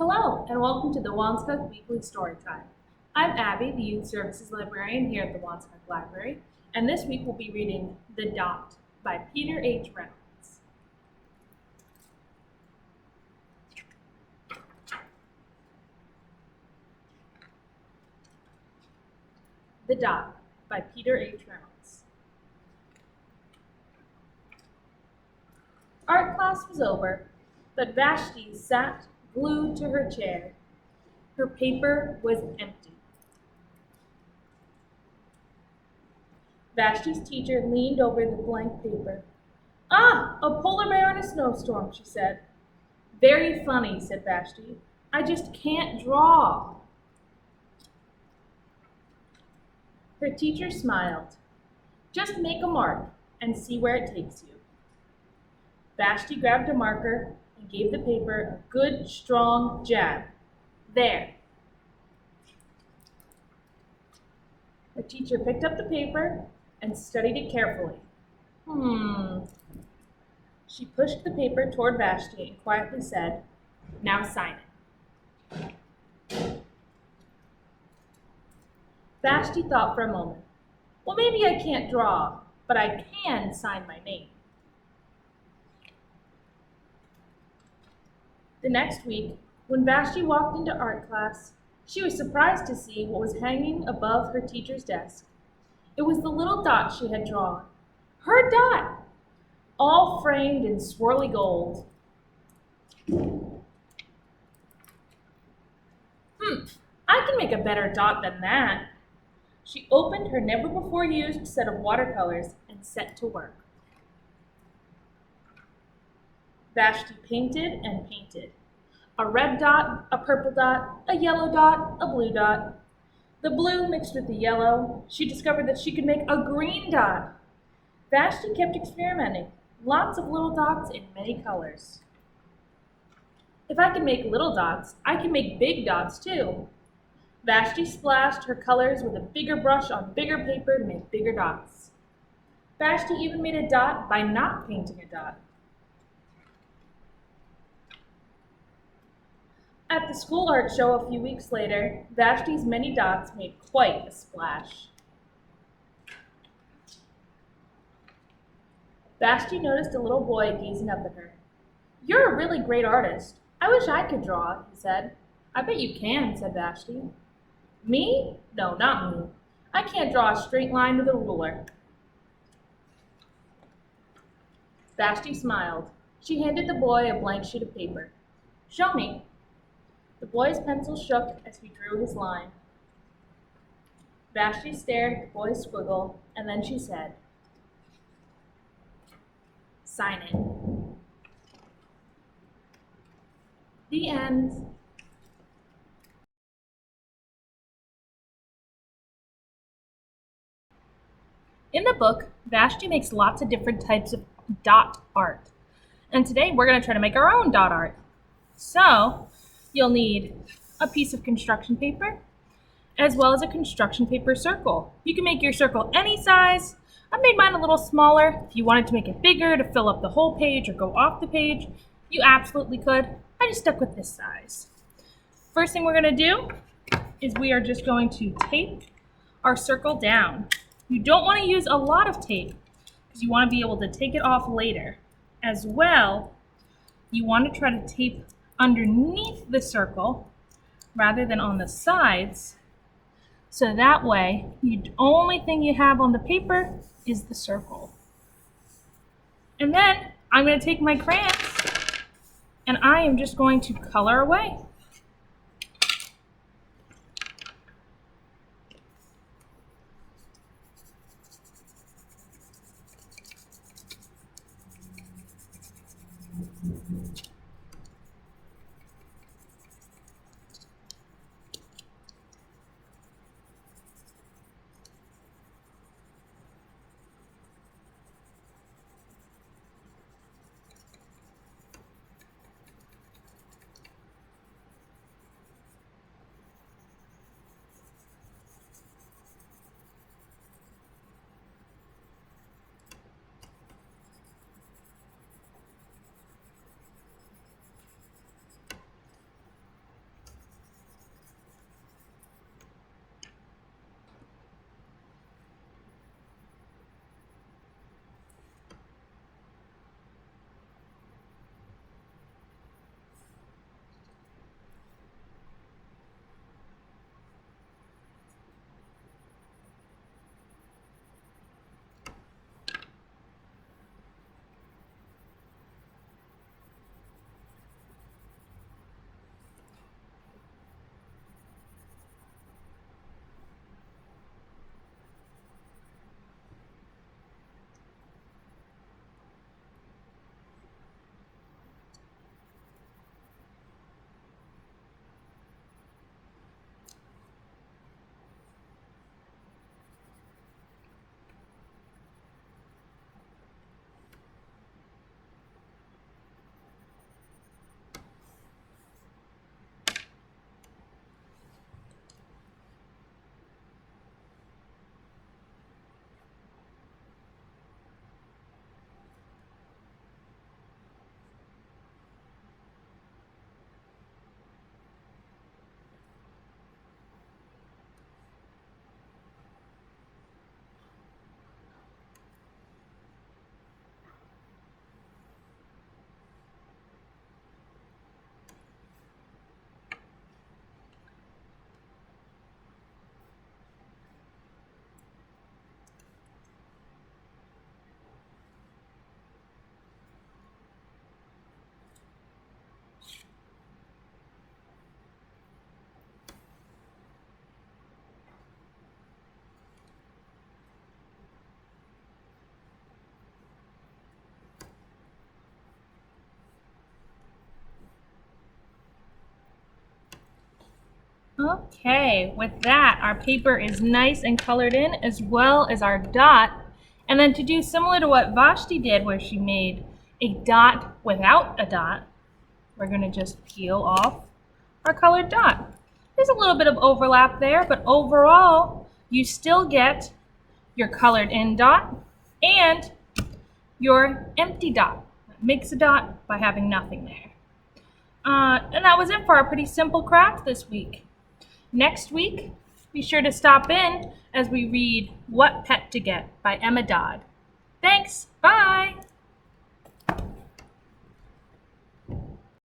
Hello, and welcome to the Wanskuck Weekly Storytime. I'm Abby, the Youth Services Librarian here at the Wanskuck Library, and this week we'll be reading The Dot by Peter H. Reynolds. The Dot by Peter H. Reynolds. Art class was over, but Vashti sat glued to her chair. Her paper was empty. Vashti's teacher leaned over the blank paper. "Ah, a polar bear in a snowstorm," she said. "Very funny," said Vashti. "I just can't draw." Her teacher smiled. "Just make a mark and see where it takes you." Vashti grabbed a marker and gave the paper a good, strong jab. There. The teacher picked up the paper and studied it carefully. She pushed the paper toward Vashti and quietly said, "Now sign it." Vashti thought for a moment. "Well, maybe I can't draw, but I can sign my name." The next week, when Vashti walked into art class, she was surprised to see what was hanging above her teacher's desk. It was the little dot she had drawn. Her dot! All framed in swirly gold. I can make a better dot than that." She opened her never-before-used set of watercolors and set to work. Vashti painted and painted. A red dot, a purple dot, a yellow dot, a blue dot. The blue mixed with the yellow, she discovered that she could make a green dot. Vashti kept experimenting. Lots of little dots in many colors. If I can make little dots, I can make big dots too. Vashti splashed her colors with a bigger brush on bigger paper to make bigger dots. Vashti even made a dot by not painting a dot. At the school art show a few weeks later, Vashti's many dots made quite a splash. Vashti noticed a little boy gazing up at her. "You're a really great artist. I wish I could draw," he said. "I bet you can," said Vashti. "Me? No, not me. I can't draw a straight line with a ruler." Vashti smiled. She handed the boy a blank sheet of paper. "Show me." The boy's pencil shook as he drew his line. Vashti stared at the boy's squiggle, and then she said, "Sign it." The end. In the book, Vashti makes lots of different types of dot art. And today we're going to try to make our own dot art. So, you'll need a piece of construction paper, as well as a construction paper circle. You can make your circle any size. I made mine a little smaller. If you wanted to make it bigger to fill up the whole page or go off the page, you absolutely could. I just stuck with this size. First thing we're going to do is we are just going to tape our circle down. You don't want to use a lot of tape because you want to be able to take it off later. As well, you want to try to tape underneath the circle rather than on the sides, so that way the only thing you have on the paper is the circle. And then I'm going to take my crayons and I am just going to color away. Okay, with that, our paper is nice and colored in as well as our dot. And then to do similar to what Vashti did where she made a dot without a dot, we're gonna just peel off our colored dot. There's a little bit of overlap there, but overall, you still get your colored in dot and your empty dot. That makes a dot by having nothing there. And that was it for our pretty simple craft this week. Next week, be sure to stop in as we read What Pet to Get by Emma Dodd. Thanks, bye!